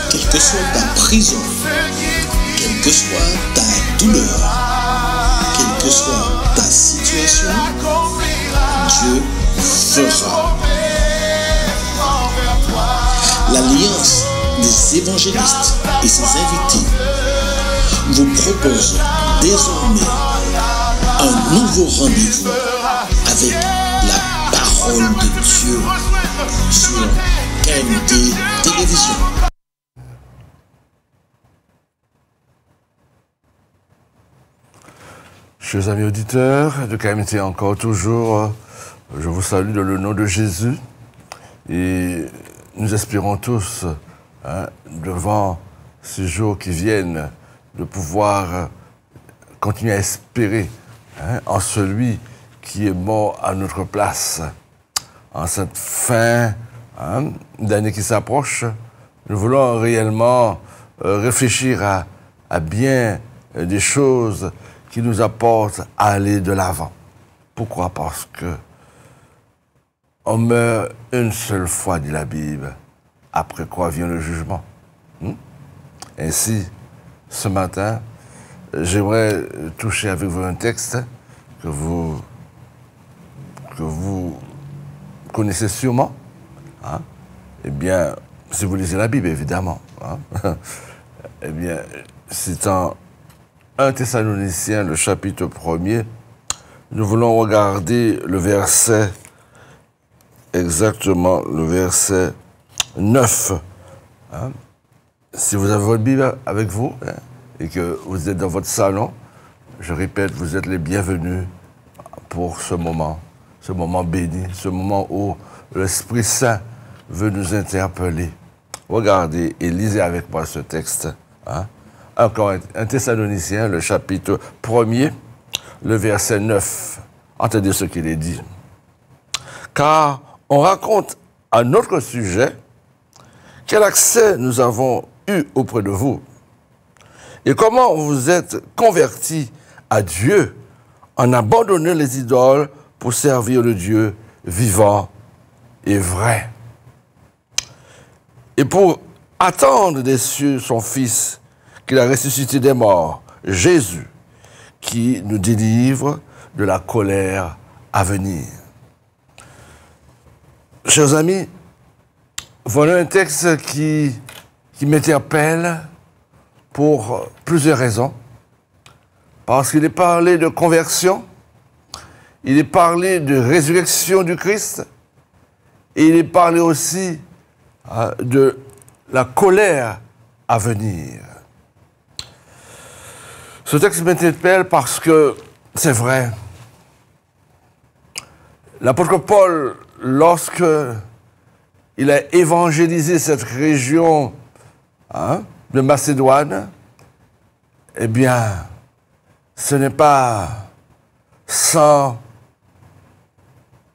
Quelle que soit ta prison, quelle que soit ta douleur, quelle que soit ta situation, Dieu fera. L'Alliance des évangélistes et ses invités vous propose désormais un nouveau rendez-vous avec la parole de Dieu sur KMT Télévision. Chers amis auditeurs de KMT, encore toujours, je vous salue dans le nom de Jésus et nous espérons tous, devant ces jours qui viennent, de pouvoir continuer à espérer en celui qui est mort à notre place. En cette fin d'année qui s'approche, nous voulons réellement réfléchir à bien des choses qui nous apportent à aller de l'avant. Pourquoi? Parce que on meurt une seule fois, dit la Bible, après quoi vient le jugement. Ainsi, ce matin, j'aimerais toucher avec vous un texte que vous connaissez sûrement. Eh bien, si vous lisez la Bible, évidemment. Eh bien, c'est en 1 Thessaloniciens, le chapitre 1er. Nous voulons regarder le verset, exactement le verset 9. Si vous avez votre Bible avec vous et que vous êtes dans votre salon, je répète, vous êtes les bienvenus pour ce moment béni, ce moment où l'Esprit Saint veut nous interpeller. Regardez et lisez avec moi ce texte. Encore un Thessaloniciens, le chapitre 1er, le verset 9. Entendez ce qu'il est dit. Car on raconte à notre sujet quel accès nous avons eu auprès de vous et comment vous êtes convertis à Dieu en abandonnant les idoles pour servir le Dieu vivant et vrai. Et pour attendre des cieux son Fils qu'il a ressuscité des morts, Jésus, qui nous délivre de la colère à venir. Chers amis, voilà un texte qui m'interpelle pour plusieurs raisons. Parce qu'il est parlé de conversion, il est parlé de résurrection du Christ, et il est parlé aussi de la colère à venir. Ce texte m'interpelle parce que c'est vrai. L'apôtre Paul, lorsque il a évangélisé cette région de Macédoine, eh bien, ce n'est pas sans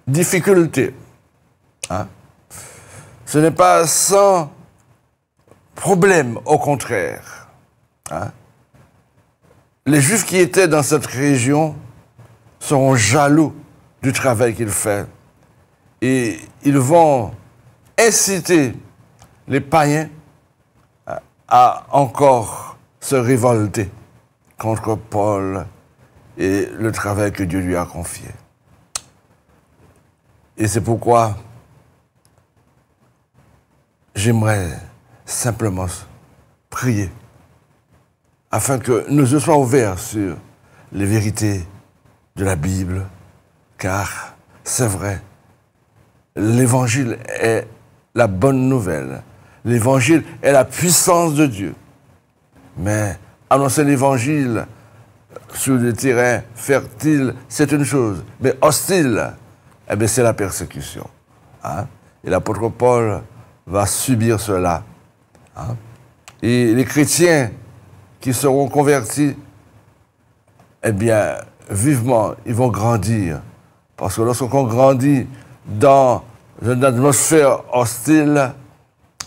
difficulté. Ce n'est pas sans problème, au contraire. Les Juifs qui étaient dans cette région seront jaloux du travail qu'il fait. Et ils vont inciter les païens à encore se révolter contre Paul et le travail que Dieu lui a confié. Et c'est pourquoi j'aimerais simplement prier afin que nos yeux soient ouverts sur les vérités de la Bible, car c'est vrai, l'Évangile est la bonne nouvelle. L'Évangile est la puissance de Dieu. Mais annoncer l'Évangile sur le terrain fertile, c'est une chose. Mais hostile, eh bien, c'est la persécution. Et l'apôtre Paul va subir cela. Et les chrétiens qui seront convertis, eh bien, vivement, ils vont grandir. Parce que lorsqu'on grandit dans une atmosphère hostile,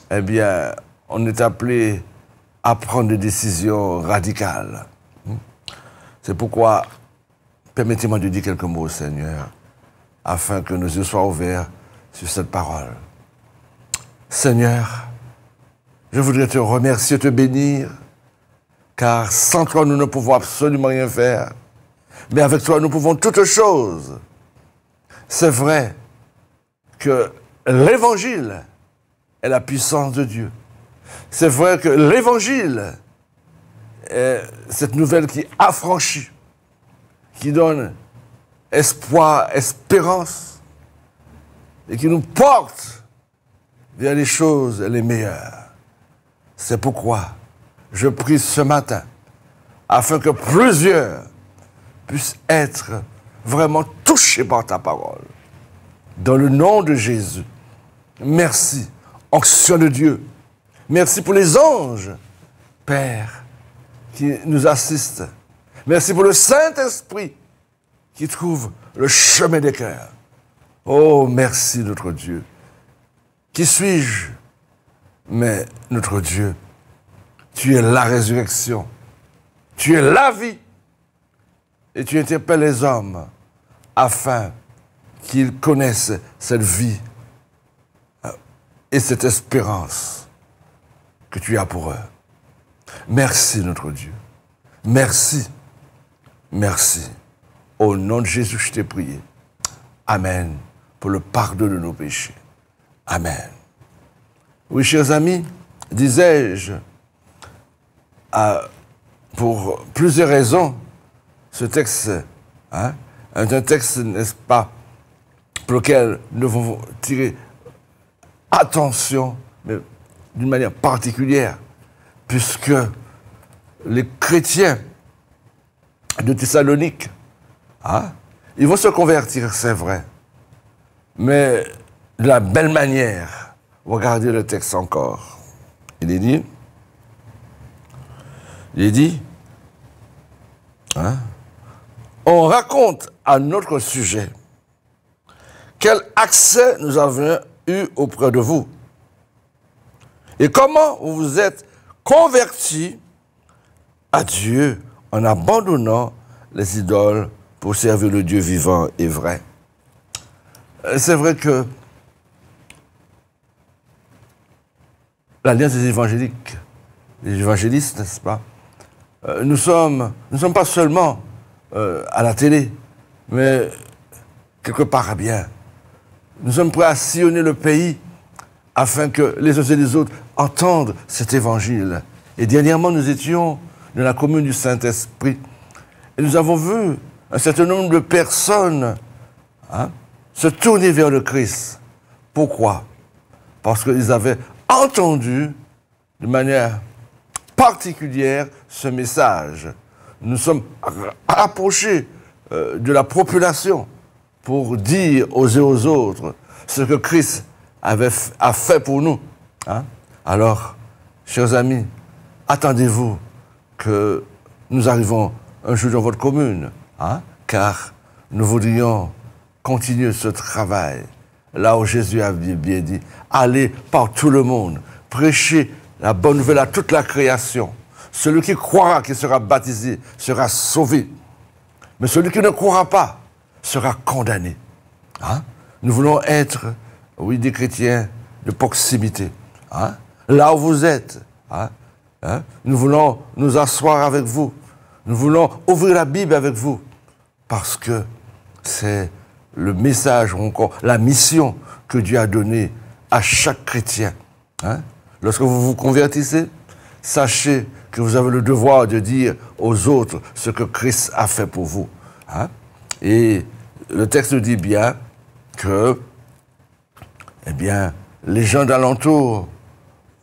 eh bien, on est appelé à prendre des décisions radicales. C'est pourquoi, permettez-moi de dire quelques mots au Seigneur, afin que nos yeux soient ouverts sur cette parole. Seigneur, Je voudrais te remercier, te bénir, car sans toi, nous ne pouvons absolument rien faire. Mais avec toi, nous pouvons toutes choses. C'est vrai que l'Évangile est la puissance de Dieu. C'est vrai que l'Évangile est cette nouvelle qui affranchit, qui donne espoir, espérance, et qui nous porte vers les choses les meilleures. C'est pourquoi je prie ce matin, afin que plusieurs puissent être vraiment touchés par ta parole. Dans le nom de Jésus, merci, onction de Dieu. Merci pour les anges, Père, qui nous assistent. Merci pour le Saint-Esprit qui trouve le chemin des cœurs. Oh, merci notre Dieu. Qui suis-je? Mais notre Dieu, tu es la résurrection, tu es la vie, et tu interpelles les hommes afin qu'ils connaissent cette vie et cette espérance que tu as pour eux. Merci notre Dieu. Merci. Merci. Au nom de Jésus, je t'ai prié. Amen. Pour le pardon de nos péchés. Amen. Oui, chers amis, disais-je, pour plusieurs raisons, ce texte est un texte, n'est-ce pas, pour lequel nous devons tirer attention, mais d'une manière particulière, puisque les chrétiens de Thessalonique, ils vont se convertir, c'est vrai, mais de la belle manière. Regardez le texte encore. Il est dit, on raconte à notre sujet quel accès nous avons eu auprès de vous et comment vous vous êtes convertis à Dieu en abandonnant les idoles pour servir le Dieu vivant et vrai. C'est vrai que l'Alliance des évangéliques, les évangélistes, n'est-ce pas, nous ne sommes pas seulement à la télé, mais quelque part bien. Nous sommes prêts à sillonner le pays afin que les uns et les autres entendent cet évangile. Et dernièrement, nous étions dans la commune du Saint-Esprit et nous avons vu un certain nombre de personnes se tourner vers le Christ. Pourquoi? Parce qu'ils avaient entendu de manière particulière ce message. Nous sommes approchés de la population pour dire aux uns et aux autres ce que Christ a fait pour nous. Alors, chers amis, attendez-vous que nous arrivons un jour dans votre commune, car nous voudrions continuer ce travail. Là où Jésus a bien dit, allez par tout le monde, prêchez la bonne nouvelle à toute la création. Celui qui croira, qui sera baptisé, sera sauvé. Mais celui qui ne croira pas sera condamné. Nous voulons être, oui, des chrétiens de proximité. Là où vous êtes, nous voulons nous asseoir avec vous. Nous voulons ouvrir la Bible avec vous. Parce que c'est le message, ou encore la mission que Dieu a donnée à chaque chrétien. Lorsque vous vous convertissez, sachez que vous avez le devoir de dire aux autres ce que Christ a fait pour vous. Et le texte nous dit bien que, les gens d'alentour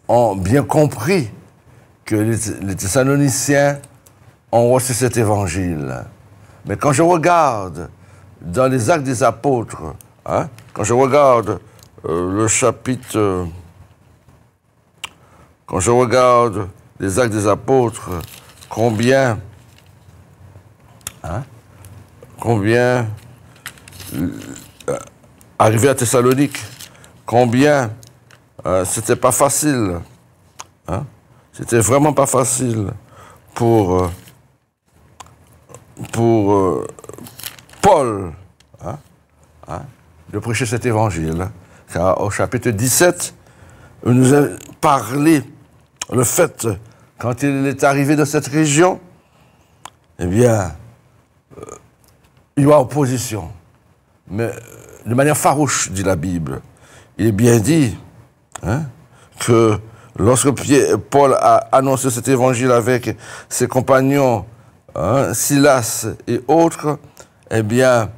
ont bien compris que les Thessaloniciens ont reçu cet évangile. Mais quand je regarde dans les Actes des Apôtres, quand je regarde le chapitre, quand je regarde les Actes des Apôtres, combien arrivé à Thessalonique, combien c'était pas facile, c'était vraiment pas facile pour Paul de prêcher cet évangile. Car au chapitre 17, il nous a parlé le fait, quand il est arrivé dans cette région, eh bien, il y a opposition. Mais de manière farouche, dit la Bible. Il est bien dit que lorsque Paul a annoncé cet évangile avec ses compagnons, Silas et autres, eh bien,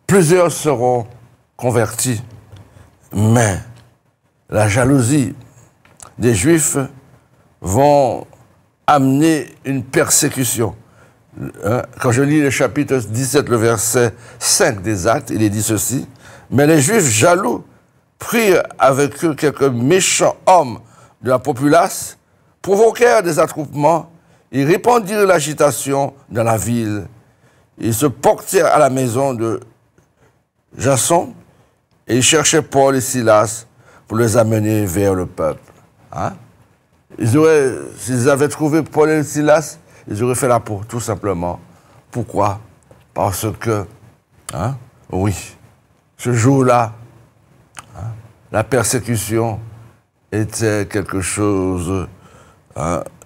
plusieurs seront convertis. Mais la jalousie des Juifs vont amener une persécution. Quand je lis le chapitre 17, le verset 5 des Actes, il est dit ceci. Mais les Juifs jaloux prirent avec eux quelques méchants hommes de la populace, provoquèrent des attroupements, ils répandirent l'agitation dans la ville. Ils se portèrent à la maison de Jason et ils cherchaient Paul et Silas pour les amener vers le peuple. S'ils avaient trouvé Paul et Silas, ils auraient fait la peau, tout simplement. Pourquoi? Parce que, oui, ce jour-là, la persécution était quelque chose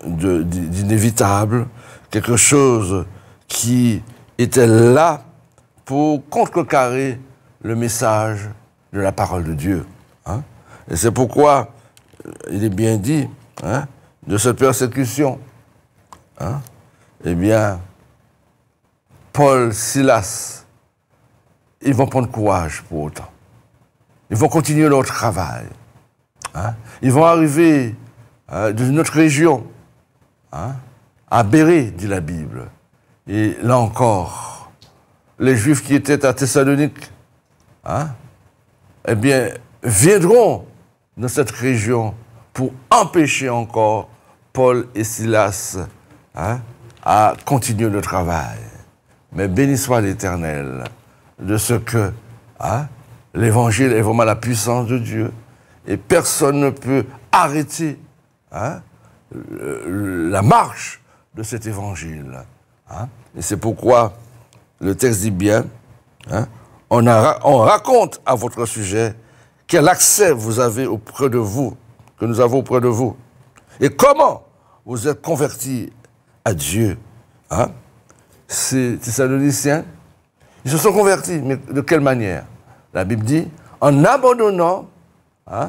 d'inévitable, quelque chose qui était là pour contrecarrer le message de la parole de Dieu. Et c'est pourquoi il est bien dit de cette persécution. Eh bien, Paul, Silas, ils vont prendre courage pour autant. Ils vont continuer leur travail. Ils vont arriver d'une autre région, à Bérée, dit la Bible. Et là encore, les Juifs qui étaient à Thessalonique, eh bien, viendront dans cette région pour empêcher encore Paul et Silas à continuer le travail. Mais béni soit l'Éternel de ce que l'Évangile est vraiment la puissance de Dieu et personne ne peut arrêter la marche de cet Évangile. Et c'est pourquoi le texte dit bien, on raconte à votre sujet quel accès vous avez auprès de vous, que nous avons auprès de vous, et comment vous êtes convertis à Dieu. Ces Thessaloniciens, ils se sont convertis, mais de quelle manière? La Bible dit, en abandonnant,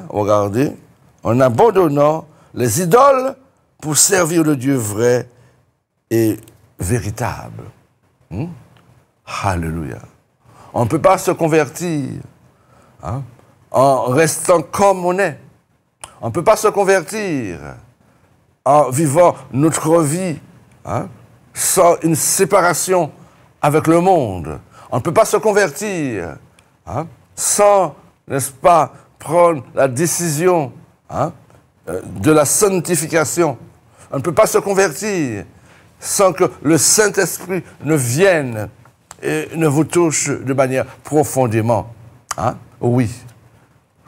regardez, en abandonnant les idoles pour servir le Dieu vrai et véritable. Alléluia. On ne peut pas se convertir en restant comme on est. On ne peut pas se convertir en vivant notre vie sans une séparation avec le monde. On ne peut pas se convertir sans, n'est-ce pas, prendre la décision de la sanctification. On ne peut pas se convertir sans que le Saint-Esprit ne vienne et ne vous touche de manière profondément. Oui.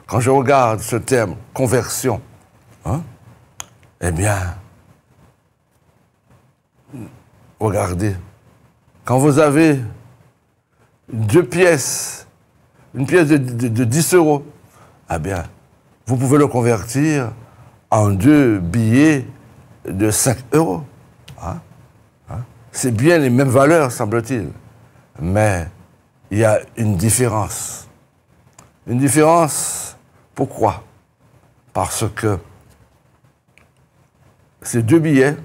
Quand je regarde ce terme, conversion, eh bien, regardez, quand vous avez deux pièces, une pièce de 10 euros, eh bien, vous pouvez le convertir en 2 billets de 5 euros. C'est bien les mêmes valeurs, semble-t-il. Mais il y a une différence. Une différence, pourquoi? Parce que ces 2 billets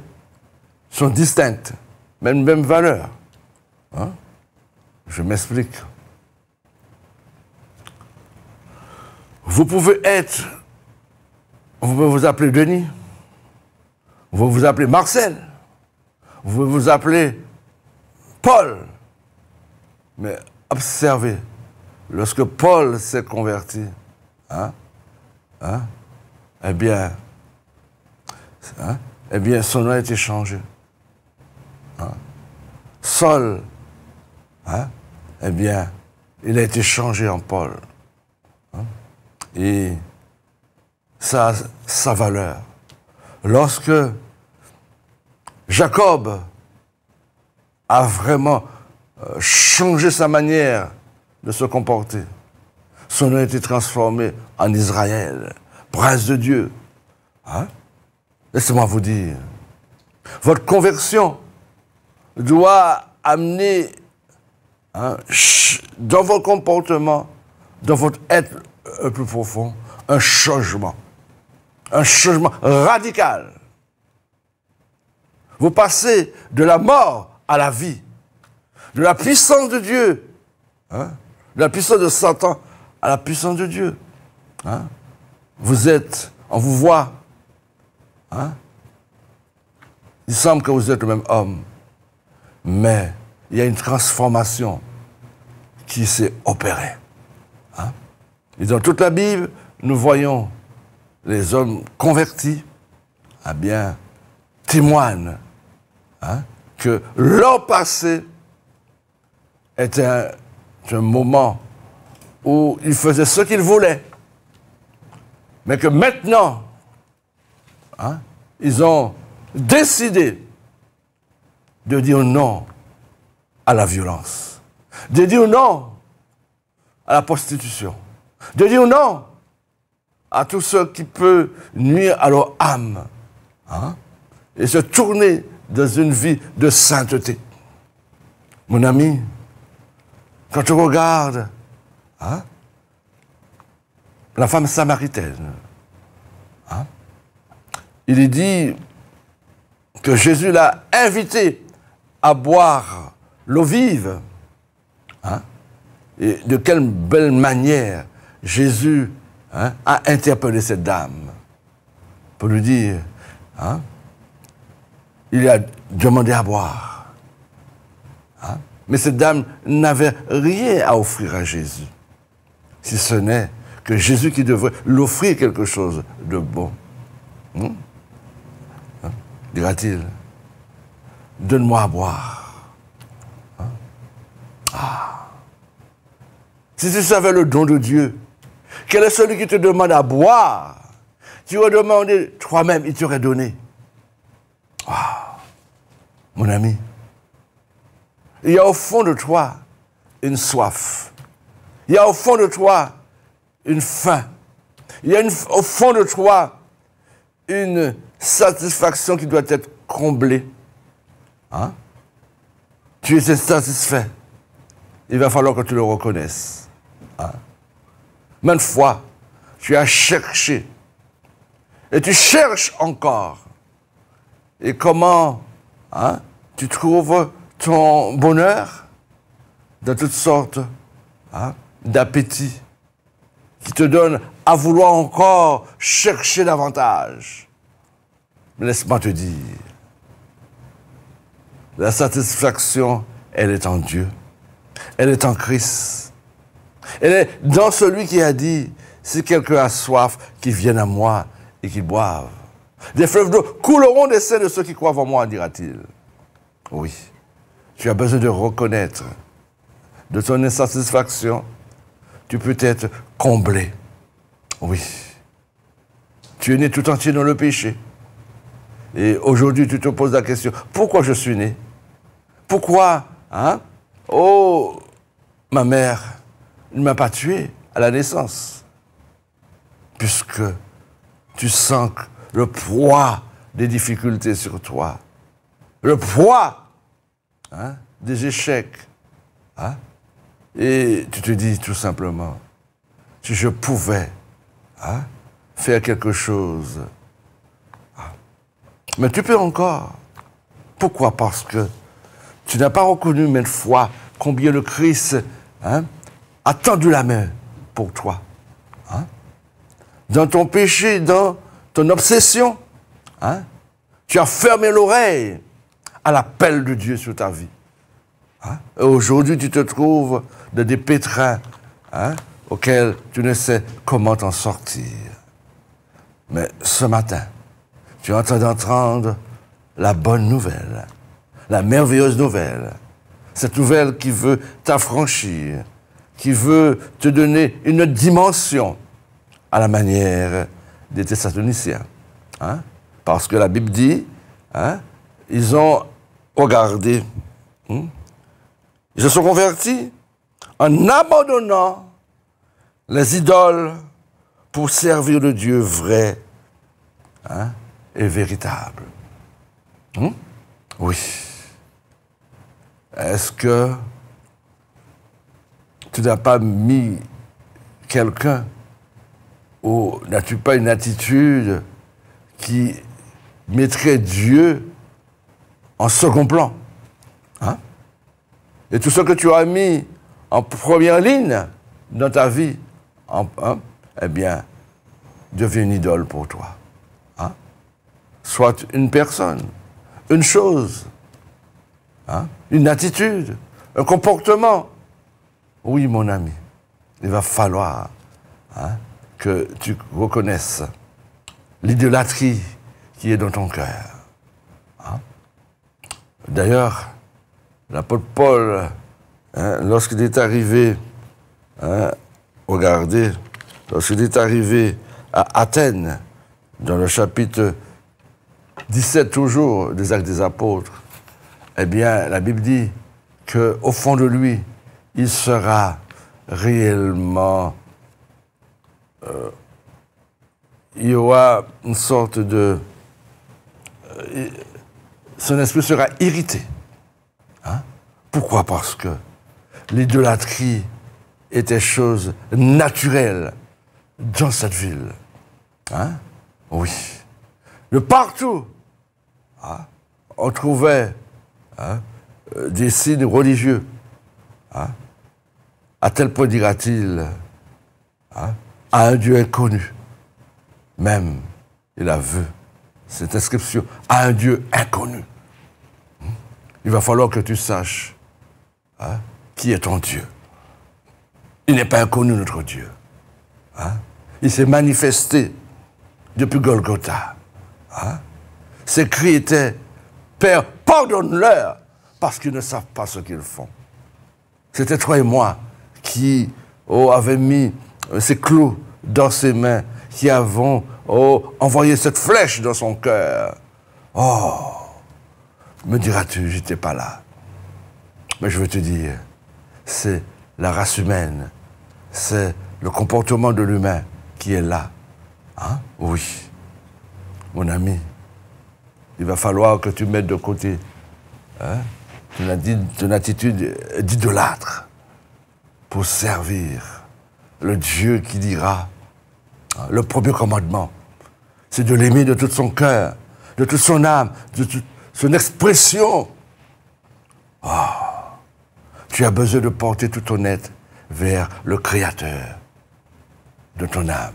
sont distincts, même valeur. Je m'explique. Vous pouvez vous appeler Denis, vous pouvez vous appeler Marcel, vous pouvez vous appeler Paul. Mais observez, lorsque Paul s'est converti, eh bien, son nom a été changé. Saul, eh bien, il a été changé en Paul. Et ça a sa valeur. Lorsque Jacob a vraiment changé sa manière de se comporter, son nom a été transformé en Israël, prince de Dieu, Hein? Laissez-moi vous dire, votre conversion doit amener dans votre comportement, dans votre être plus profond, un changement radical. Vous passez de la mort à la vie, de la puissance de Dieu, de la puissance de Satan à la puissance de Dieu. On vous voit, il semble que vous êtes le même homme, mais il y a une transformation qui s'est opérée. Et dans toute la Bible, nous voyons les hommes convertis, témoignent que leur passé était un moment où ils faisaient ce qu'ils voulaient, mais que maintenant, ils ont décidé de dire non à la violence, de dire non à la prostitution, de dire non à tout ce qui peut nuire à leur âme, et se tourner dans une vie de sainteté. Mon ami, quand tu regardes la femme samaritaine, il est dit que Jésus l'a invitée à boire l'eau vive. Et de quelle belle manière Jésus a interpellé cette dame pour lui dire, il lui a demandé à boire. Mais cette dame n'avait rien à offrir à Jésus, si ce n'est que Jésus qui devrait l'offrir quelque chose de bon. Dira-t-il, donne-moi à boire. Si tu savais le don de Dieu, quel est celui qui te demande à boire? Tu aurais demandé toi-même, il t'aurait donné. Mon ami, il y a au fond de toi une soif. Il y a au fond de toi une faim. Il y a au fond de toi une satisfaction qui doit être comblée. Tu es insatisfait. Il va falloir que tu le reconnaisses. Maintes fois, tu as cherché. Et tu cherches encore. Et comment tu trouves ton bonheur dans toutes sortes d'appétits qui te donnent à vouloir encore chercher davantage. Mais laisse-moi te dire, la satisfaction, elle est en Dieu. Elle est en Christ. Elle est dans celui qui a dit, si quelqu'un a soif, qu'il vienne à moi et qu'il boive. Des fleuves d'eau couleront des seins de ceux qui croient en moi, dira-t-il. Oui, tu as besoin de reconnaître de ton insatisfaction, tu peux être comblé. Oui, tu es né tout entier dans le péché. Et aujourd'hui, tu te poses la question, pourquoi je suis né? Pourquoi, oh, ma mère ne m'a pas tué à la naissance? Puisque tu sens le poids des difficultés sur toi, le poids des échecs. Et tu te dis tout simplement, si je pouvais faire quelque chose. Mais tu peux encore. Pourquoi? Parce que tu n'as pas reconnu maintes fois combien le Christ a tendu la main pour toi. Dans ton péché, dans ton obsession, tu as fermé l'oreille à l'appel de Dieu sur ta vie. Et aujourd'hui, tu te trouves dans des pétrins auxquels tu ne sais comment t'en sortir. Mais ce matin, tu es en train d'entendre la bonne nouvelle, la merveilleuse nouvelle. Cette nouvelle qui veut t'affranchir, qui veut te donner une dimension à la manière des Thessaloniciens. Parce que la Bible dit, ils ont regardé, ils se sont convertis en abandonnant les idoles pour servir le Dieu vrai est véritable. Oui. Est-ce que tu n'as pas mis quelqu'un ou n'as-tu pas une attitude qui mettrait Dieu en second plan? Et tout ce que tu as mis en première ligne dans ta vie, eh bien, devient une idole pour toi. Soit une personne, une chose, une attitude, un comportement. Oui, mon ami, il va falloir que tu reconnaisses l'idolâtrie qui est dans ton cœur. D'ailleurs, l'apôtre Paul, lorsqu'il est arrivé, regardez, lorsqu'il est arrivé à Athènes, dans le chapitre 17 toujours des Actes des Apôtres, eh bien, la Bible dit qu'au fond de lui, il sera réellement... il y aura une sorte de... son esprit sera irrité. Pourquoi? Parce que l'idolâtrie était chose naturelle dans cette ville. Oui. De partout, on trouvait des signes religieux. À tel point, dira-t-il, à un Dieu inconnu. Même, il a vu cette inscription, à un Dieu inconnu. Il va falloir que tu saches qui est ton Dieu. Il n'est pas inconnu, notre Dieu. Il s'est manifesté depuis Golgotha. Ses cris étaient « Père, pardonne-leur, parce qu'ils ne savent pas ce qu'ils font. » C'était toi et moi qui avaient mis ces clous dans ses mains, qui avons envoyé cette flèche dans son cœur. Oh, me diras-tu, j'étais pas là. Mais je veux te dire, c'est la race humaine, c'est le comportement de l'humain qui est là. Oui. Mon ami, il va falloir que tu mettes de côté ton attitude d'idolâtre pour servir le Dieu qui dira, le premier commandement, c'est de l'aimer de tout son cœur, de toute son âme, de toute son expression. Tu as besoin de porter tout ton être vers le Créateur de ton âme,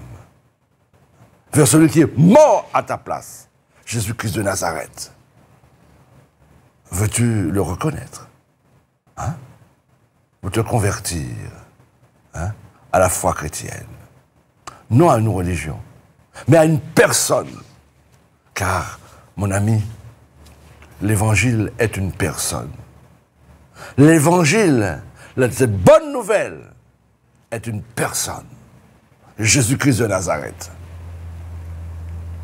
vers celui qui est mort à ta place, Jésus-Christ de Nazareth. Veux-tu le reconnaître? Ou te convertir à la foi chrétienne? Non à une religion, mais à une personne. Car, mon ami, l'Évangile est une personne. L'Évangile, cette bonne nouvelle, est une personne. Jésus-Christ de Nazareth.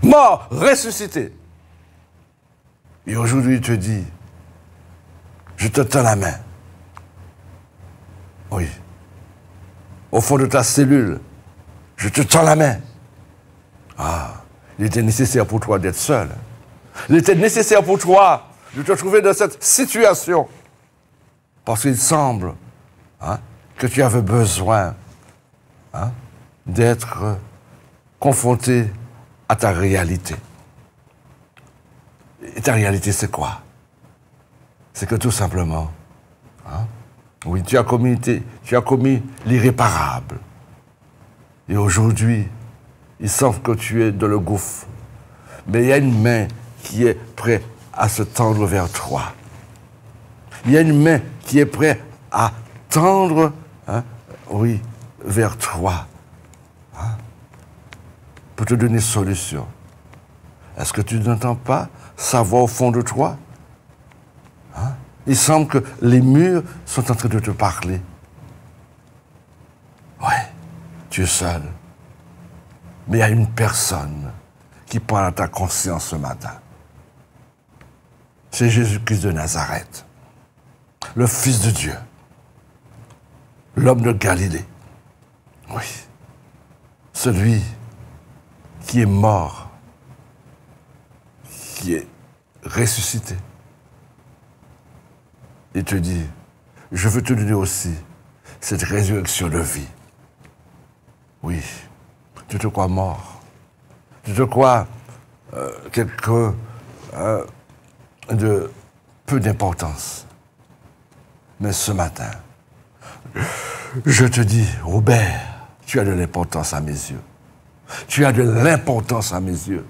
Mort, ressuscité. Et aujourd'hui, il te dit, je te tends la main. Oui. Au fond de ta cellule, je te tends la main. Il était nécessaire pour toi d'être seul. Il était nécessaire pour toi de te trouver dans cette situation. Parce qu'il semble que tu avais besoin d'être confronté à ta réalité. Et ta réalité, c'est quoi? C'est que tout simplement, oui, tu as commis l'irréparable. Et aujourd'hui, il semble que tu es dans le gouffre. Mais il y a une main qui est prête à se tendre vers toi. Il y a une main qui est prête à tendre, oui, vers toi. Pour te donner solution. Est-ce que tu n'entends pas sa voix au fond de toi? Il semble que les murs sont en train de te parler. Ouais, tu es seul. Mais il y a une personne qui parle à ta conscience ce matin. C'est Jésus-Christ de Nazareth, le Fils de Dieu, l'homme de Galilée. Oui, celui qui est mort qui est ressuscité. Il te dit, je veux te donner aussi cette résurrection de vie. Oui, tu te crois mort. Tu te crois quelqu'un de peu d'importance. Mais ce matin, je te dis, Robert, tu as de l'importance à mes yeux. Tu as de l'importance à mes yeux.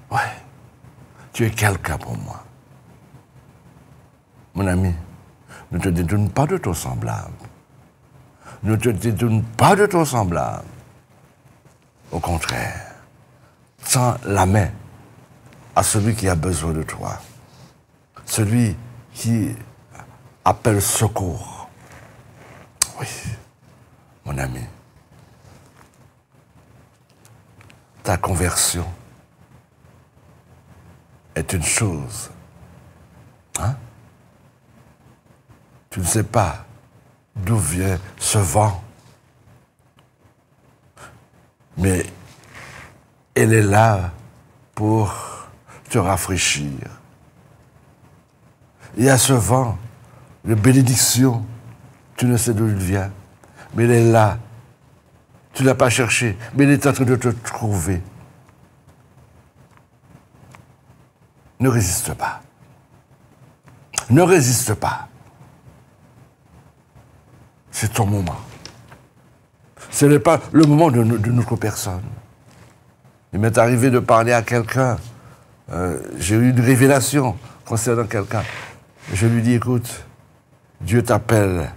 Ouais, tu es quelqu'un pour moi. Mon ami, ne te détourne pas de ton semblable. Ne te détourne pas de ton semblable. Au contraire, tends la main à celui qui a besoin de toi. Celui qui appelle secours. Oui, mon ami. Ta conversion est une chose. Hein? Tu ne sais pas d'où vient ce vent. Mais elle est là pour te rafraîchir. Il y a ce vent de bénédiction. Tu ne sais d'où il vient, mais il est là. Tu ne l'as pas cherché, mais il est en train de te trouver. Ne résiste pas. Ne résiste pas. C'est ton moment. Ce n'est pas le moment de notre personne. Il m'est arrivé de parler à quelqu'un. J'ai eu une révélation concernant quelqu'un. Je lui dis, écoute, Dieu t'appelle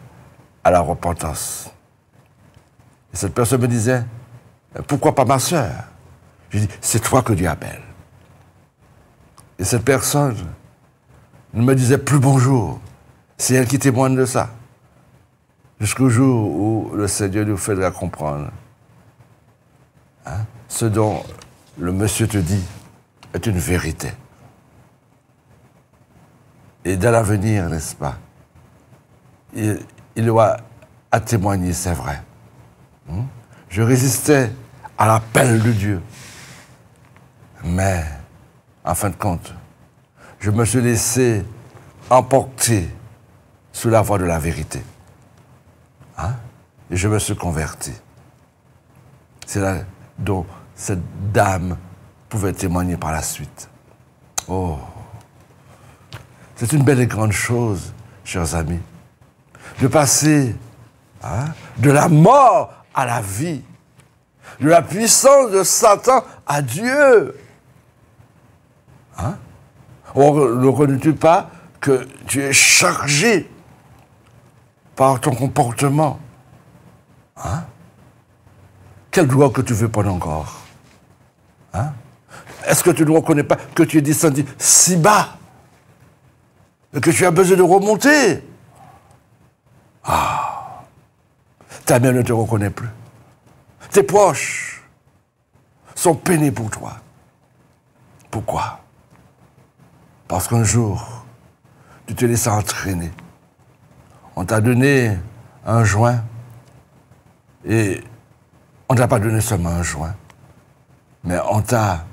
à la repentance. Et cette personne me disait, pourquoi pas ma sœur? Je dis, c'est toi que Dieu appelle. Et cette personne ne me disait plus bonjour. C'est elle qui témoigne de ça. Jusqu'au jour où le Seigneur nous fera comprendre. Hein? Ce dont le monsieur te dit est une vérité. Et dans l'avenir, n'est-ce pas, il aura à témoigner, c'est vrai. Je résistais à l'appel de Dieu. Mais, en fin de compte, je me suis laissé emporter sous la voie de la vérité. Hein? Et je me suis converti. C'est là dont cette dame pouvait témoigner par la suite. Oh! C'est une belle et grande chose, chers amis, de passer de la mort à la vie, de la puissance de Satan à Dieu. Hein? Ne reconnais-tu pas que tu es chargé par ton comportement? Hein? Quelle gloire que tu veux prendre encore? Hein? Est-ce que tu ne reconnais pas que tu es descendu si bas et que tu as besoin de remonter? Ah! Ta mère ne te reconnaît plus. Tes proches sont peinés pour toi. Pourquoi? Parce qu'un jour, tu te laisses entraîner. On t'a donné un joint et on ne t'a pas donné seulement un joint, mais on t'a,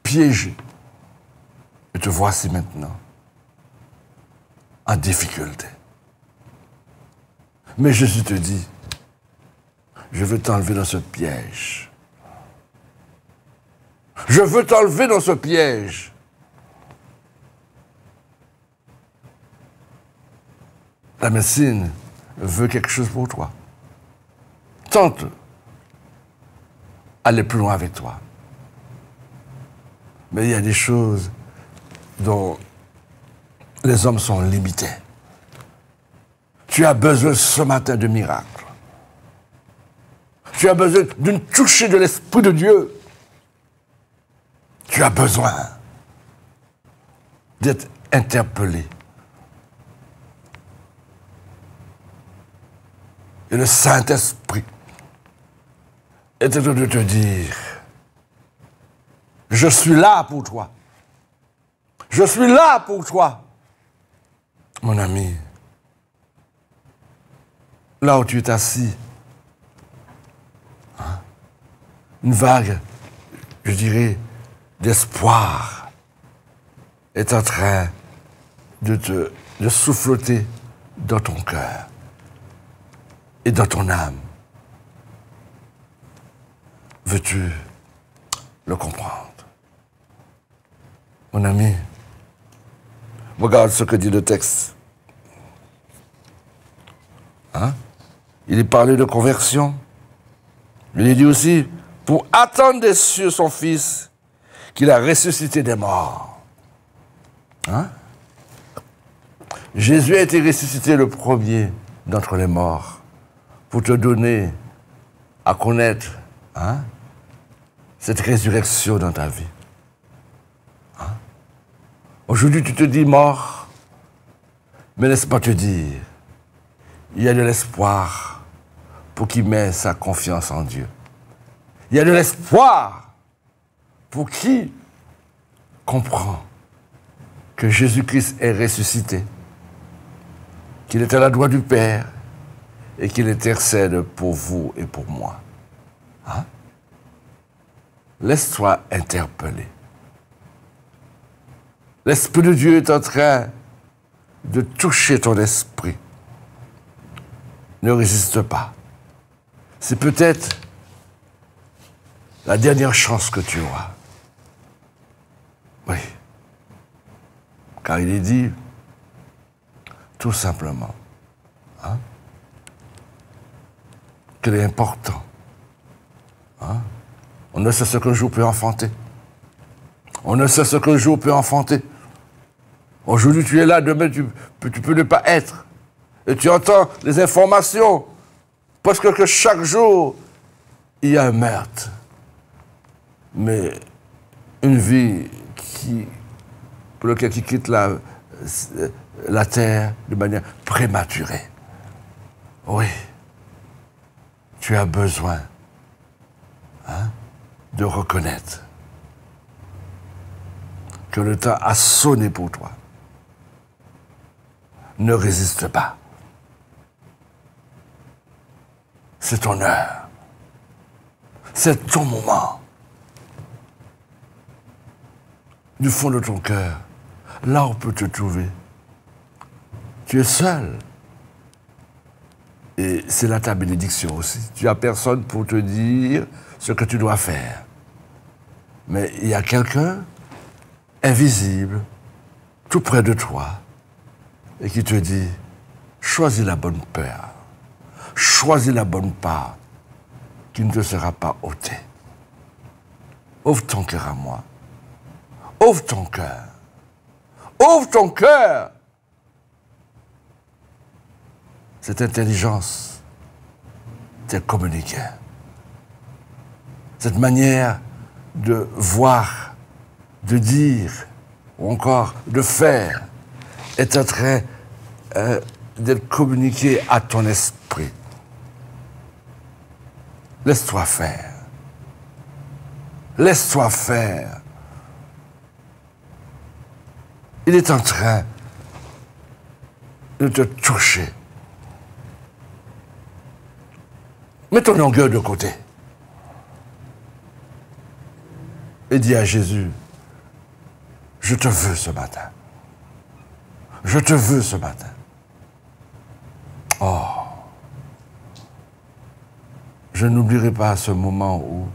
piégé. Et te voici maintenant en difficulté. Mais Jésus te dit, je veux t'enlever dans ce piège. Je veux t'enlever dans ce piège. La médecine veut quelque chose pour toi. Tente aller plus loin avec toi. Mais il y a des choses dont les hommes sont limités. Tu as besoin ce matin de miracles. Tu as besoin d'une touchée de l'Esprit de Dieu. Tu as besoin d'être interpellé. Et le Saint-Esprit est en train de te dire, je suis là pour toi. Je suis là pour toi. Mon ami, là où tu es assis, une vague, je dirais, d'espoir est en train de souffloter dans ton cœur et dans ton âme. Veux-tu le comprendre? Mon ami, regarde ce que dit le texte. Hein? Il est parlé de conversion. Il est dit aussi, pour attendre des cieux son Fils, qu'il a ressuscité des morts. Hein? Jésus a été ressuscité le premier d'entre les morts pour te donner à connaître cette résurrection dans ta vie. Hein? Aujourd'hui, tu te dis mort, mais laisse-moi te dire, il y a de l'espoir pour qui met sa confiance en Dieu. Il y a de l'espoir pour qui comprend que Jésus-Christ est ressuscité, qu'il est à la droite du Père et qu'il intercède pour vous et pour moi. Hein? Laisse-toi interpeller. L'Esprit de Dieu est en train de toucher ton esprit. Ne résiste pas. C'est peut-être la dernière chance que tu auras. Oui. Car il est dit, tout simplement, qu'il est important. On ne sait ce qu'un jour peut enfanter. On ne sait ce qu'un jour peut enfanter. Aujourd'hui, tu es là, demain, tu peux ne pas être. Et tu entends les informations. Presque que chaque jour, il y a un meurtre. Mais une vie pour lequel qui quitte la terre de manière prématurée. Oui. Tu as besoin de reconnaître que le temps a sonné pour toi. Ne résiste pas. C'est ton heure. C'est ton moment. Du fond de ton cœur, là on peut te trouver. Tu es seul. Et c'est là ta bénédiction aussi. Tu n'as personne pour te dire ce que tu dois faire. Mais il y a quelqu'un invisible, tout près de toi, et qui te dit, choisis la bonne paire, choisis la bonne part, qui ne te sera pas ôtée. Ouvre ton cœur à moi. Ouvre ton cœur. Ouvre ton cœur. Cette intelligence t'est communiquée. Cette manière de voir, de dire, ou encore de faire, est en train d'être communiquée à ton esprit. Laisse-toi faire. Laisse-toi faire. Il est en train de te toucher. Mets ton orgueil de côté. Et dis à Jésus, je te veux ce matin. Je te veux ce matin. Oh. Je n'oublierai pas ce moment où,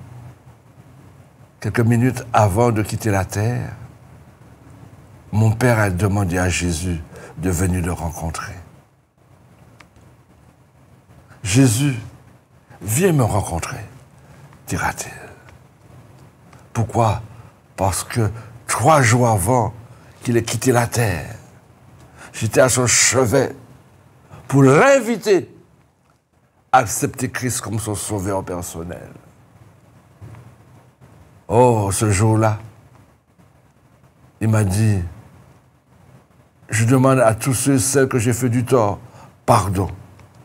quelques minutes avant de quitter la terre, mon père a demandé à Jésus de venir le rencontrer. Jésus, viens me rencontrer, dira-t-il. Pourquoi? Parce que 3 jours avant qu'il ait quitté la terre, j'étais à son chevet pour l'inviter à accepter Christ comme son sauveur personnel. Oh, ce jour-là, il m'a dit, je demande à tous ceux et celles que j'ai fait du tort, pardon,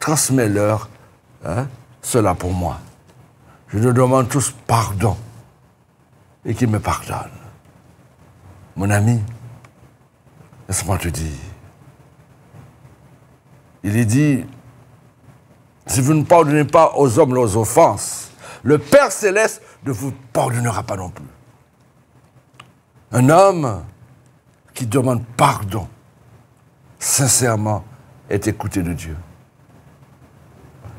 transmets-leur cela pour moi. Je leur demande tous pardon et qu'ils me pardonnent. Mon ami, laisse-moi te dire, il est dit, si vous ne pardonnez pas aux hommes leurs offenses, le Père Céleste ne vous pardonnera pas non plus. Un homme qui demande pardon, sincèrement, est écouté de Dieu.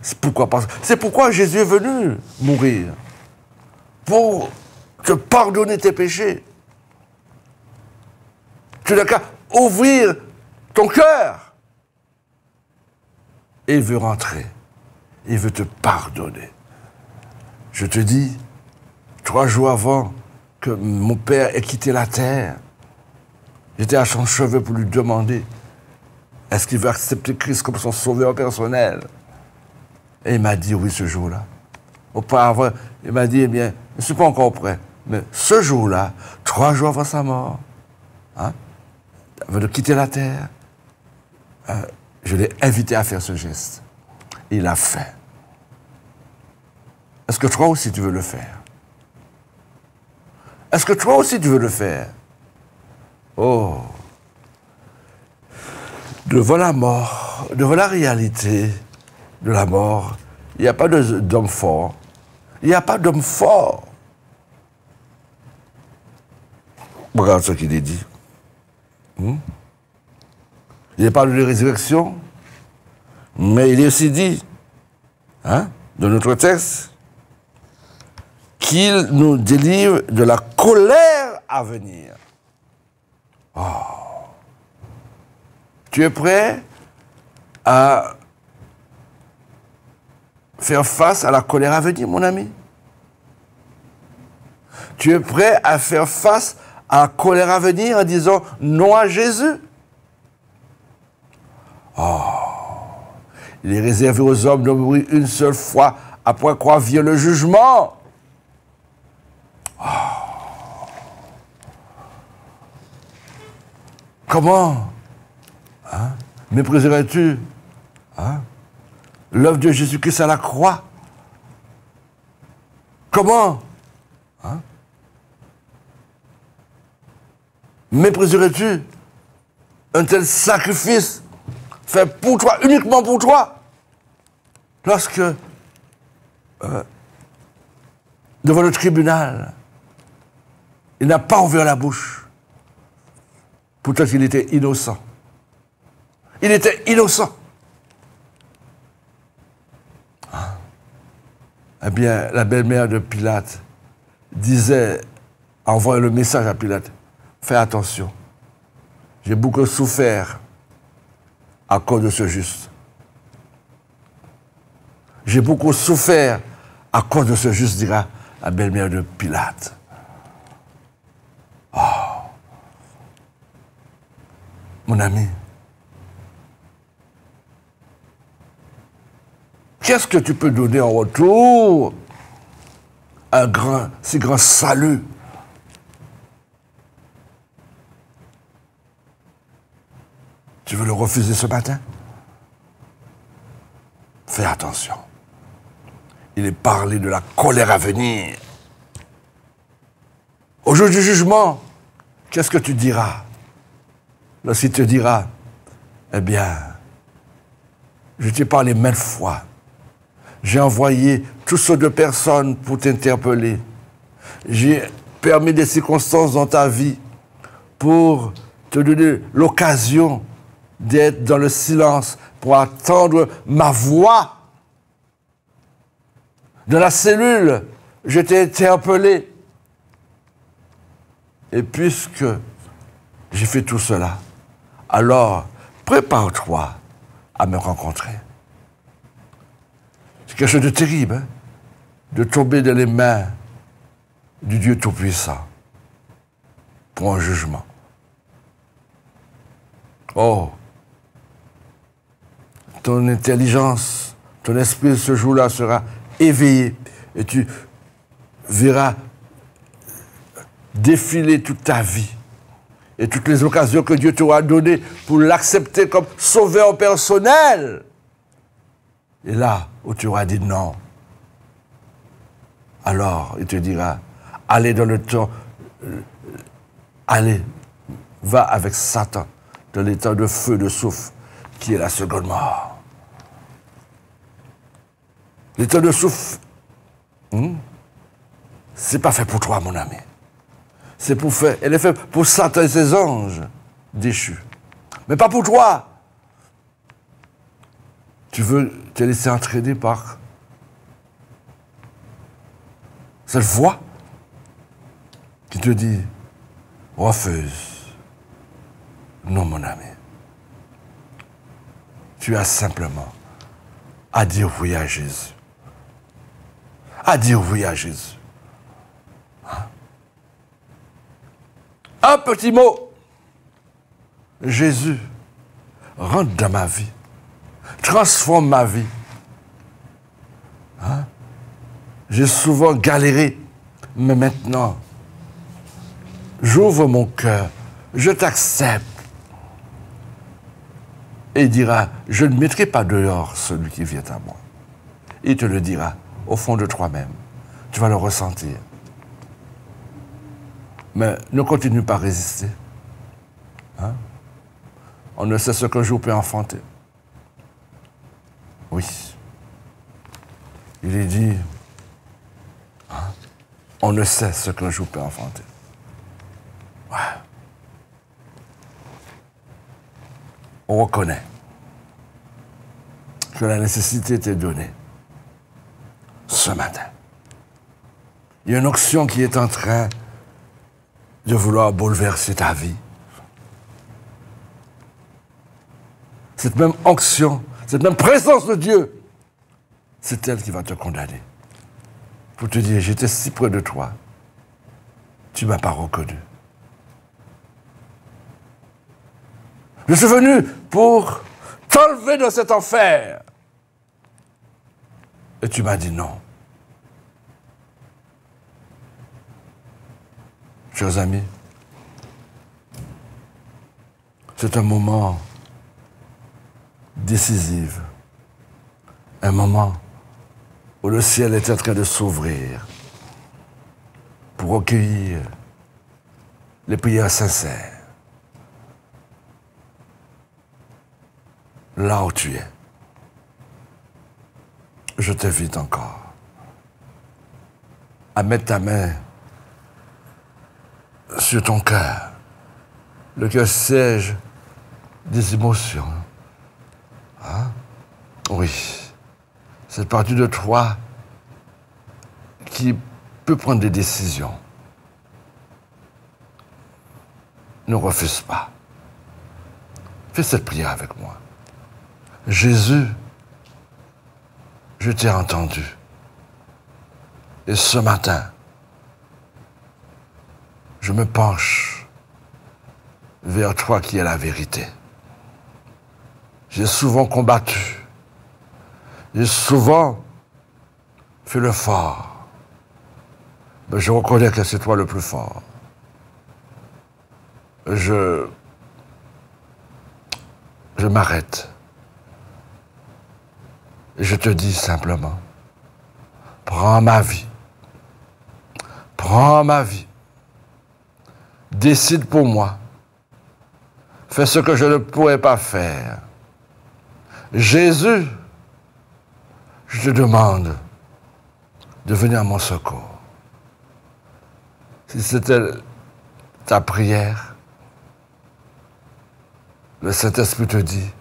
C'est pourquoi Jésus est venu mourir, pour te pardonner tes péchés. Tu n'as qu'à ouvrir ton cœur. Et il veut rentrer. Il veut te pardonner. Je te dis, 3 jours avant que mon père ait quitté la terre, j'étais à son chevet pour lui demander est-ce qu'il veut accepter Christ comme son sauveur personnel. Et il m'a dit oui ce jour-là. Auparavant, il m'a dit, eh bien, je ne suis pas encore prêt. Mais ce jour-là, 3 jours avant sa mort, avant de quitter la terre, je l'ai invité à faire ce geste. Il l'a fait. Est-ce que toi aussi tu veux le faire? Est-ce que toi aussi tu veux le faire? Oh! Devant la mort, devant la réalité de la mort, il n'y a pas d'homme fort. Il n'y a pas d'homme fort. Regarde ce qu'il est dit. Il parle de résurrection, mais il est aussi dit, dans notre texte, qu'il nous délivre de la colère à venir. Oh. Tu es prêt à faire face à la colère à venir, mon ami? Tu es prêt à faire face à la colère à venir en disant non à Jésus? Oh, il est réservé aux hommes de mourir une seule fois, après quoi vient le jugement. Oh. Comment mépriserais-tu l'œuvre de Jésus-Christ à la croix? Comment mépriserais-tu un tel sacrifice fait pour toi, uniquement pour toi, lorsque, devant le tribunal, il n'a pas ouvert la bouche, pourtant qu'il était innocent. Il était innocent. Eh bien, la belle-mère de Pilate disait, envoyant le message à Pilate, fais attention, j'ai beaucoup souffert à cause de ce juste. J'ai beaucoup souffert à cause de ce juste, dira la belle-mère de Pilate. Oh. Mon ami, qu'est-ce que tu peux donner en retour à un si grand salut? Tu veux le refuser ce matin? Fais attention. Il est parlé de la colère à venir. Au jour du jugement, qu'est-ce que tu diras? Lorsqu'il te dira, eh bien, je t'ai parlé maintes fois. J'ai envoyé toutes sortes de personnes pour t'interpeller. J'ai permis des circonstances dans ta vie pour te donner l'occasion d'être dans le silence pour attendre ma voix. Dans la cellule, je t'ai interpellé. Et puisque j'ai fait tout cela, alors prépare-toi à me rencontrer. C'est quelque chose de terrible, de tomber dans les mains du Dieu Tout-Puissant pour un jugement. Oh, ton intelligence, ton esprit ce jour-là sera éveillé et tu verras défiler toute ta vie et toutes les occasions que Dieu t'aura données pour l'accepter comme sauveur personnel. Et là où tu auras dit non, alors il te dira, allez dans le temps, allez, va avec Satan dans l'état de feu, de soufre, qui est la seconde mort. L'état de soufre C'est pas fait pour toi, mon ami. C'est pour faire. Elle est faite pour Satan et ses anges déchus. Mais pas pour toi. Tu veux te laisser entraîner par cette voix qui te dit refuse. Non, mon ami. Tu as simplement à dire oui à Jésus. À dire oui à Jésus. Un petit mot. Jésus, rentre dans ma vie. Transforme ma vie. J'ai souvent galéré, mais maintenant, j'ouvre mon cœur. Je t'accepte. Et il dira, je ne mettrai pas dehors celui qui vient à moi. Il te le dira au fond de toi-même. Tu vas le ressentir. Mais ne continue pas à résister. On ne sait ce qu'un jour peut enfanter. Oui. Il est dit, on ne sait ce qu'un jour peut enfanter. Ouais. On reconnaît que la nécessité t'est donnée ce matin. Il y a une onction qui est en train de vouloir bouleverser ta vie. Cette même onction, cette même présence de Dieu, c'est elle qui va te condamner. Pour te dire, j'étais si près de toi, tu ne m'as pas reconnu. Je suis venu pour t'enlever de cet enfer. Et tu m'as dit non. Chers amis, c'est un moment décisif, un moment où le ciel est en train de s'ouvrir pour recueillir les prières sincères. Là où tu es, je t'invite encore à mettre ta main sur ton cœur, le cœur siège des émotions. Oui, cette partie de toi qui peut prendre des décisions. Ne refuse pas. Fais cette prière avec moi. Jésus, je t'ai entendu. Et ce matin, je me penche vers toi qui es la vérité. J'ai souvent combattu. J'ai souvent fait le fort. Mais je reconnais que c'est toi le plus fort. Je m'arrête. Et je te dis simplement, prends ma vie. Prends ma vie. Décide pour moi. Fais ce que je ne pourrais pas faire. Jésus, je te demande de venir à mon secours. Si c'était ta prière, le Saint-Esprit te dit,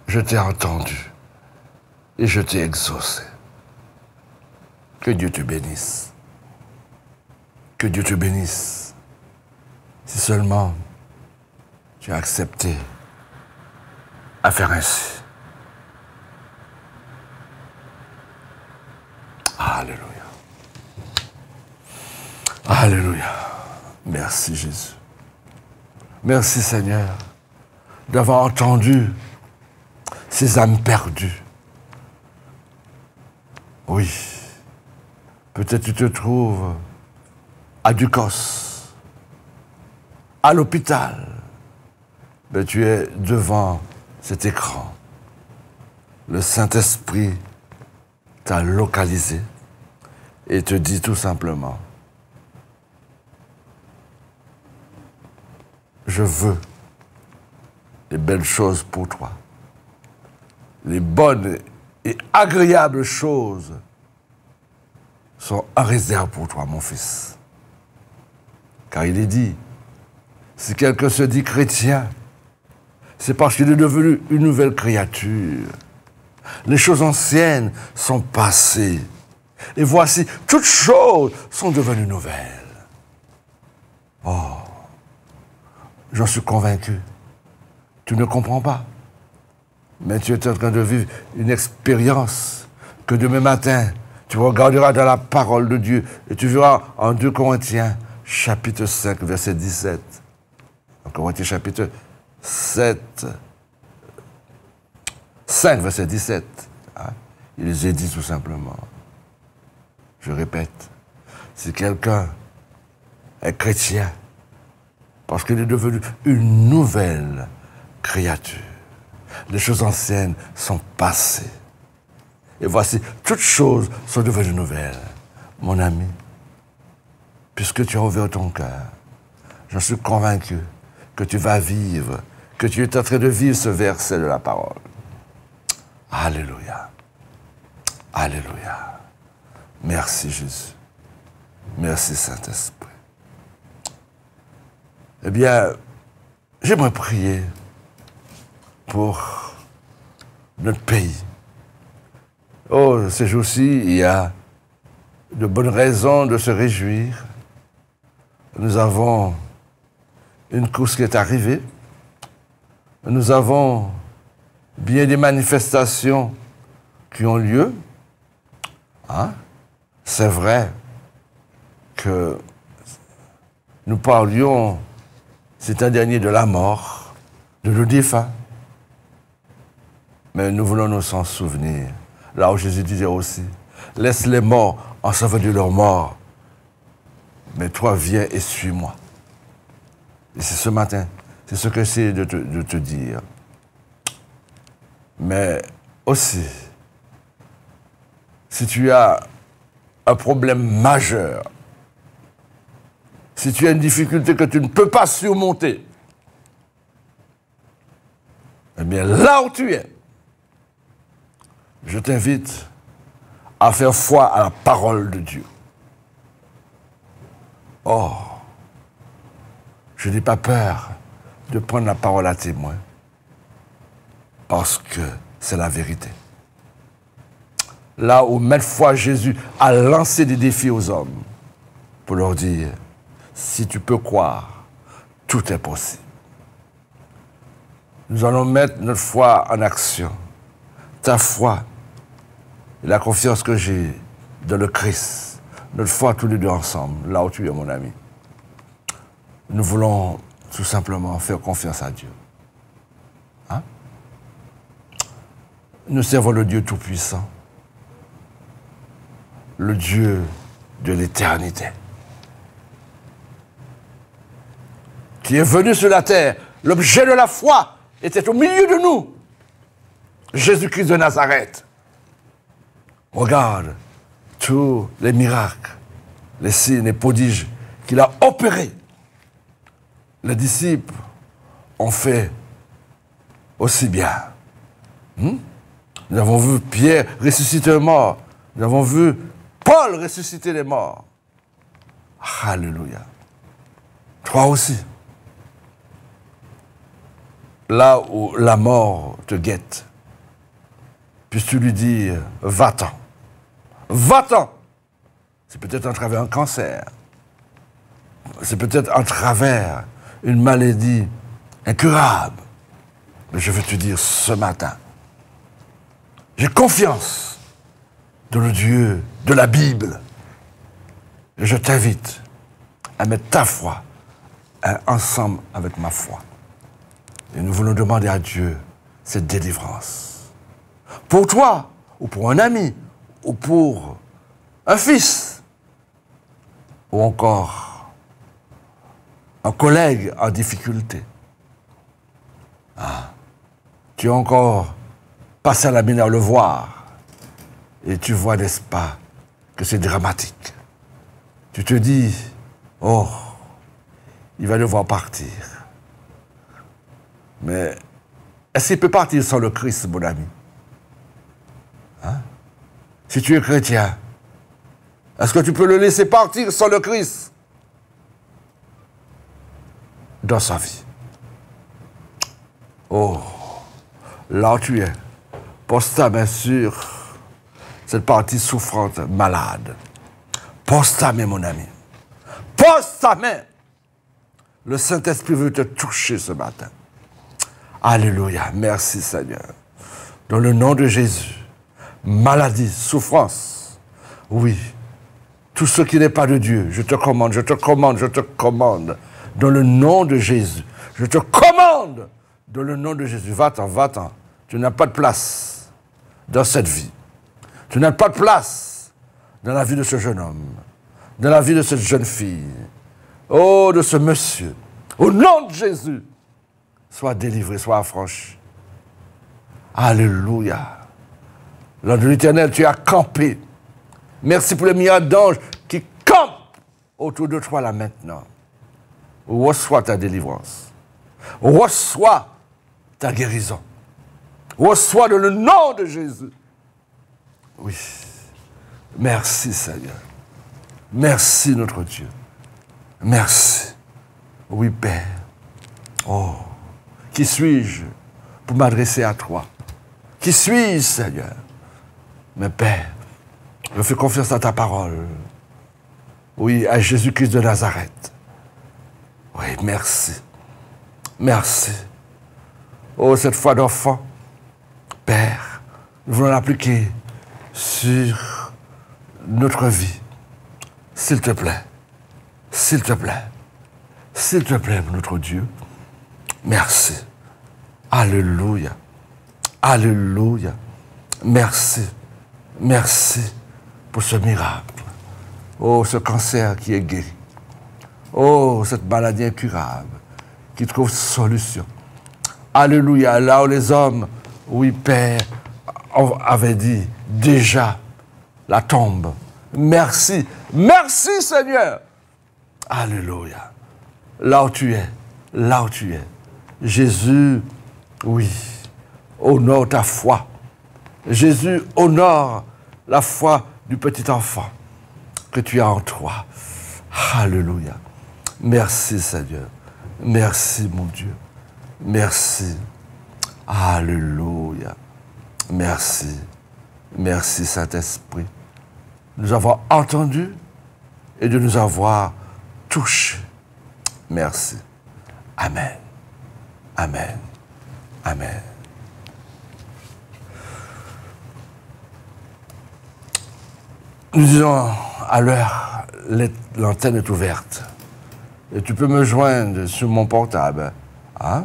je t'ai entendu et je t'ai exaucé. Que Dieu te bénisse. Que Dieu te bénisse. Si seulement tu as accepté à faire ainsi. Alléluia. Alléluia. Merci Jésus. Merci Seigneur d'avoir entendu ces âmes perdues. Oui. Peut-être tu te trouves à Ducos, à l'hôpital, mais tu es devant cet écran. Le Saint-Esprit t'a localisé et te dit tout simplement, je veux les belles choses pour toi, les bonnes et agréables choses sont en réserve pour toi, mon fils. Car il est dit, si quelqu'un se dit chrétien, c'est parce qu'il est devenu une nouvelle créature. Les choses anciennes sont passées. Et voici, toutes choses sont devenues nouvelles. Oh, j'en suis convaincu. Tu ne comprends pas. Mais tu es en train de vivre une expérience que demain matin, tu regarderas dans la parole de Dieu et tu verras en 2 Corinthiens, chapitre 5, verset 17. En Corinthiens, chapitre 7, 5, verset 17. Hein? Il les a dit tout simplement. Je répète, si quelqu'un est chrétien, parce qu'il est devenu une nouvelle créature, les choses anciennes sont passées. Et voici, toutes choses sont devenues nouvelles. Mon ami, puisque tu as ouvert ton cœur, je suis convaincu que tu vas vivre, que tu es en train de vivre ce verset de la parole. Alléluia. Alléluia. Merci Jésus. Merci Saint-Esprit. Eh bien, j'aimerais prier pour notre pays. Oh, ces jours-ci, il y a de bonnes raisons de se réjouir. Nous avons une course qui est arrivée. Nous avons bien des manifestations qui ont lieu. Hein? C'est vrai que nous parlions cet an dernier de la mort, de nos défunts. Mais nous voulons nous en souvenir. Là où Jésus disait aussi, laisse les morts en savoir de leur mort. Mais toi, viens et suis-moi. Et c'est ce matin, c'est ce que j'essaie de te dire. Mais aussi, si tu as un problème majeur, si tu as une difficulté que tu ne peux pas surmonter, eh bien là où tu es, je t'invite à faire foi à la parole de Dieu. Oh, je n'ai pas peur de prendre la parole à témoin, parce que c'est la vérité. Là où maintes fois Jésus a lancé des défis aux hommes pour leur dire, si tu peux croire, tout est possible. Nous allons mettre notre foi en action. Ta foi et la confiance que j'ai dans le Christ, notre foi tous les deux ensemble, là où tu es mon ami. Nous voulons tout simplement faire confiance à Dieu. Hein? Nous servons le Dieu Tout-Puissant, le Dieu de l'éternité, qui est venu sur la terre. L'objet de la foi était au milieu de nous. Jésus-Christ de Nazareth. Regarde tous les miracles, les signes et prodiges qu'il a opérés. Les disciples ont fait aussi bien. Nous avons vu Pierre ressusciter les morts. Nous avons vu Paul ressusciter les morts. Alléluia. Toi aussi. Là où la mort te guette, puisses-tu lui dire, va-t'en. Va-t'en. C'est peut-être en travers un cancer. C'est peut-être en travers une maladie incurable. Mais je veux te dire ce matin, j'ai confiance dans le Dieu de la Bible. Et je t'invite à mettre ta foi ensemble avec ma foi. Et nous voulons demander à Dieu cette délivrance. Pour toi, ou pour un ami, ou pour un fils, ou encore un collègue en difficulté. Ah, tu as encore passé à la mine à le voir, et tu vois, n'est-ce pas, que c'est dramatique. Tu te dis, oh, il va devoir partir. Mais est-ce qu'il peut partir sans le Christ, mon ami? Hein? Si tu es chrétien, Est-ce que tu peux le laisser partir sans le Christ dans sa vie? Oh, là où tu es, pose ta main sur cette partie souffrante, malade. Pose ta main, mon ami. Pose ta main. Le Saint-Esprit veut te toucher ce matin. Alléluia. Merci, Seigneur. Dans le nom de Jésus, maladie, souffrance, oui, tout ce qui n'est pas de Dieu, je te commande, je te commande, je te commande, dans le nom de Jésus. Je te commande, dans le nom de Jésus. Va-t'en, va-t'en. Tu n'as pas de place dans cette vie. Tu n'as pas de place dans la vie de ce jeune homme, dans la vie de cette jeune fille, oh, de ce monsieur. Au nom de Jésus, sois délivré, sois affranchi. Alléluia. L'ange de l'Éternel, tu as campé. Merci pour les milliards d'anges qui campent autour de toi là maintenant. Reçois ta délivrance. Reçois ta guérison. Reçois dans le nom de Jésus. Oui. Merci, Seigneur. Merci, notre Dieu. Merci. Oui, Père. Oh, qui suis-je pour m'adresser à toi? Qui suis-je, Seigneur? Mais Père, je fais confiance à ta parole. Oui, à Jésus-Christ de Nazareth. Oui, merci. Merci. Oh, cette foi d'enfant, Père, nous voulons l'appliquer sur notre vie. S'il te plaît. S'il te plaît. S'il te plaît, notre Dieu. Merci. Alléluia. Alléluia. Merci. Merci pour ce miracle. Oh, ce cancer qui est guéri. Oh, cette maladie incurable qui trouve solution. Alléluia. Là où les hommes, oui, Père, avaient dit déjà la tombe. Merci. Merci, Seigneur. Alléluia. Là où tu es, là où tu es. Jésus, oui, honore ta foi. Jésus honore la foi du petit enfant que tu as en toi. Alléluia. Merci, Seigneur. Merci, mon Dieu. Merci. Alléluia. Merci. Merci, Saint-Esprit. Nous avons entendu et de nous avoir touchés. Merci. Amen. Amen. Amen. Nous disons à l'heure, l'antenne est ouverte. Et tu peux me joindre sur mon portable. Hein?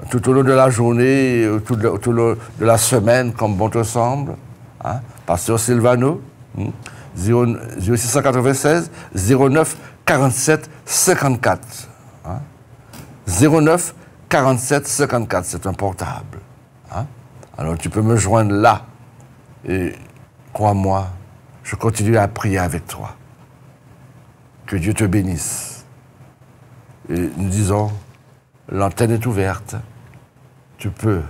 Tout au long de la journée, tout au long de la semaine, comme bon te semble. Hein? Pasteur Silvano, 0696 09 47 54. Hein? 09 47 54, c'est un portable. Hein? Alors tu peux me joindre là. Et crois-moi, je continue à prier avec toi. Que Dieu te bénisse. Et nous disons, l'antenne est ouverte. Tu peux.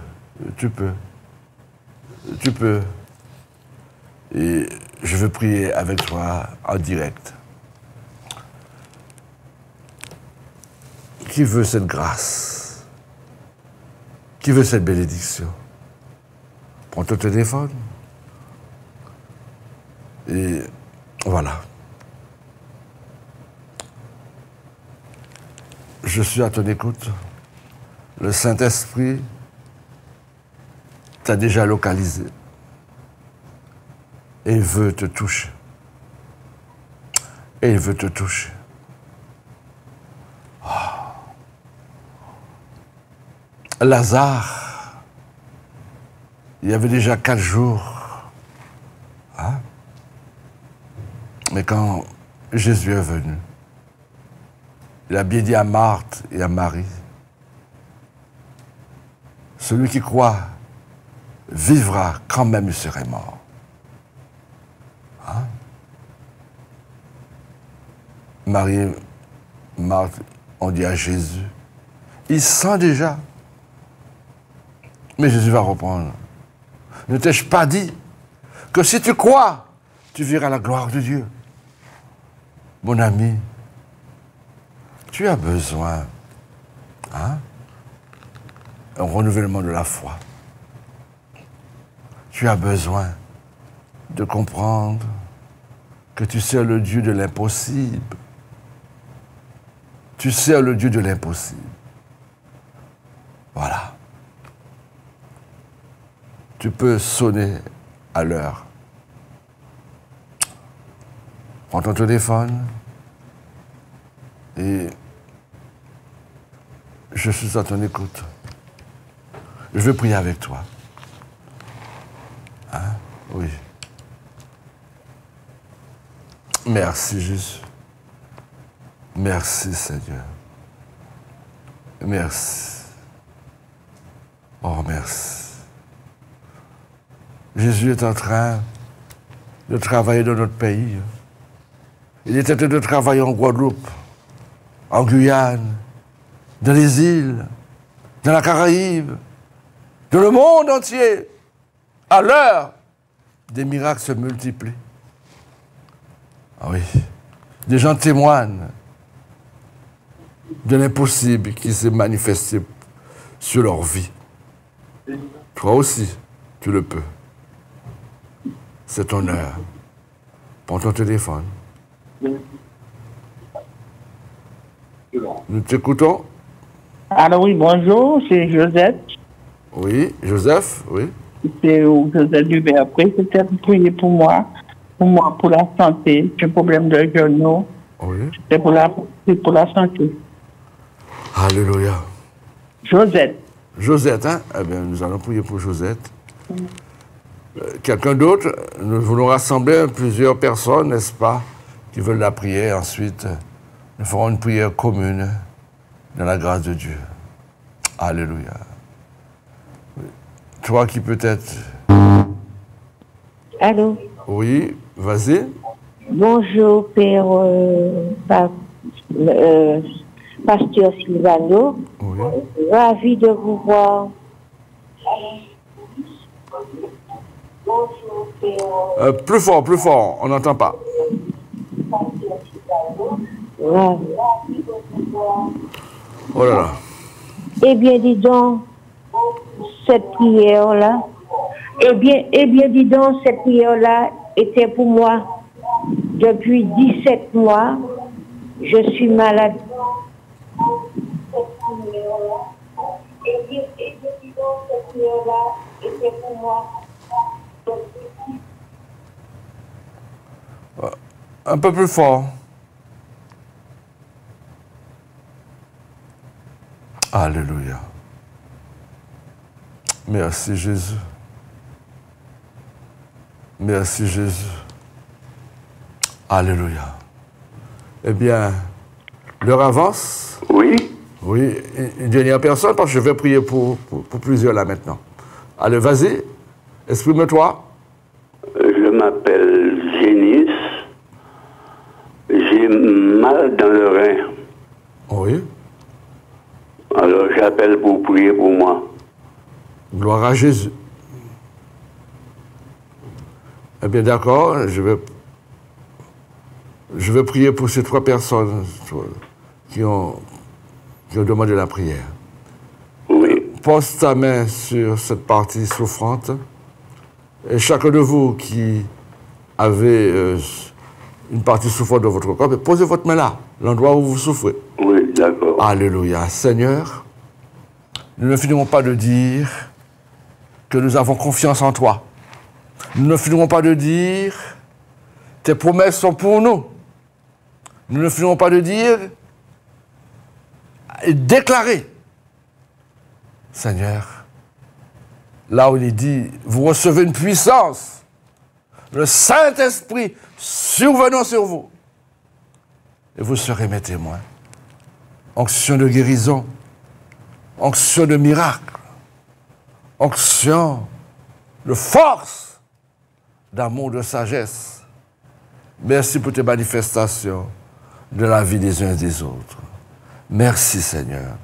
Et je veux prier avec toi en direct. Qui veut cette grâce? Qui veut cette bénédiction? Prends ton téléphone. Et voilà. Je suis à ton écoute. Le Saint-Esprit t'a déjà localisé. Et il veut te toucher. Et il veut te toucher. Oh. Lazare, il y avait déjà 4 jours. Hein? Mais quand Jésus est venu, il a bien dit à Marthe et à Marie, celui qui croit vivra quand même il serait mort. Hein? Marie et Marthe ont dit à Jésus, il sent déjà. Mais Jésus va reprendre. Ne t'ai-je pas dit que si tu crois, tu verras la gloire de Dieu? mon ami, tu as besoin, un renouvellement de la foi. Tu as besoin de comprendre que tu sers le Dieu de l'impossible. Tu sers le Dieu de l'impossible. Voilà. Tu peux sonner à l'heure. Prends ton téléphone et je suis à ton écoute. Je veux prier avec toi. Hein? Oui. Merci Jésus. Merci Seigneur. Merci. Oh, merci. Jésus est en train de travailler dans notre pays. Il est en train de travailler en Guadeloupe, en Guyane, dans les îles, dans la Caraïbe, dans le monde entier. À l'heure, des miracles se multiplient. Ah oui, des gens témoignent de l'impossible qui s'est manifesté sur leur vie. Toi aussi, tu le peux. C'est ton heure. Prends ton téléphone. Nous t'écoutons. Alors oui, bonjour, c'est Joseph. Oui, Joseph, oui. C'est Joseph Duberpré. C'était pour prier pour moi, pour la santé. J'ai un problème de genoux. Oui. C'est pour la santé. Alléluia. Josette. Josette, hein? Eh bien, nous allons prier pour Josette. Quelqu'un d'autre? Nous voulons rassembler plusieurs personnes, n'est-ce pas, qui veulent la prier. Ensuite, nous ferons une prière commune dans la grâce de Dieu. Alléluia. Toi qui peut-être... Allô? Oui, vas-y. Bonjour, Père Pasteur Silvano. Oui. Ravi de vous voir. Plus fort, on n'entend pas. Ouais. Oh là là. Eh bien, dis donc, cette prière-là, dis donc, cette prière-là était pour moi depuis 17 mois. Je suis malade. Dis donc, cette prière-là était pour moi. Un peu plus fort. Alléluia. Merci Jésus. Merci Jésus. Alléluia. Eh bien, l'heure avance. Oui. Oui, une dernière personne, parce que je vais prier pour plusieurs là maintenant. Allez, vas-y, exprime-toi. Je m'appelle Génis. J'ai mal dans le rein. Oui. Alors j'appelle pour prier pour moi. Gloire à Jésus. Eh bien, d'accord, je vais prier pour ces 3 personnes qui ont demandé la prière. Oui. Pose ta main sur cette partie souffrante. Et chacun de vous qui avez une partie souffrante de votre corps, posez votre main là, l'endroit où vous souffrez. Oui, d'accord. Alléluia. Seigneur, nous ne finirons pas de dire que nous avons confiance en toi. Nous ne finirons pas de dire tes promesses sont pour nous. Nous ne finirons pas de dire et déclarer, Seigneur, là où il est dit, vous recevez une puissance, le Saint-Esprit survenant sur vous, et vous serez mes témoins. Onction de guérison, onction de miracle, onction de force, d'amour, de sagesse. Merci pour tes manifestations de la vie des uns et des autres. Merci Seigneur.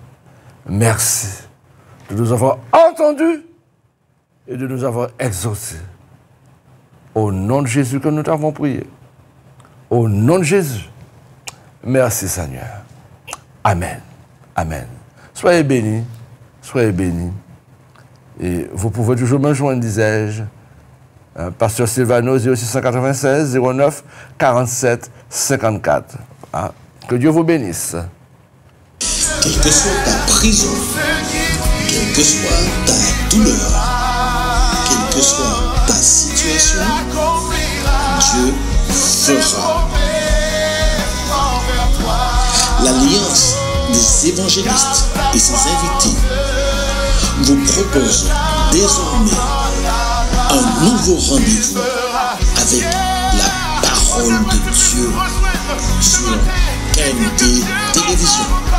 Merci de nous avoir entendus et de nous avoir exaucés. Au nom de Jésus que nous t'avons prié. Au nom de Jésus. Merci Seigneur. Amen. Amen. Soyez bénis. Soyez bénis. Et vous pouvez toujours me joindre, disais-je. Pasteur Silvano, 0696 09 47 54. Ah, que Dieu vous bénisse. Quelle que soit ta prison, quelle que soit ta douleur, quelle que soit ta situation, Dieu fera. L'Alliance des évangélistes et ses invités vous propose désormais un nouveau rendez-vous avec la parole de Dieu sur KMT Télévision.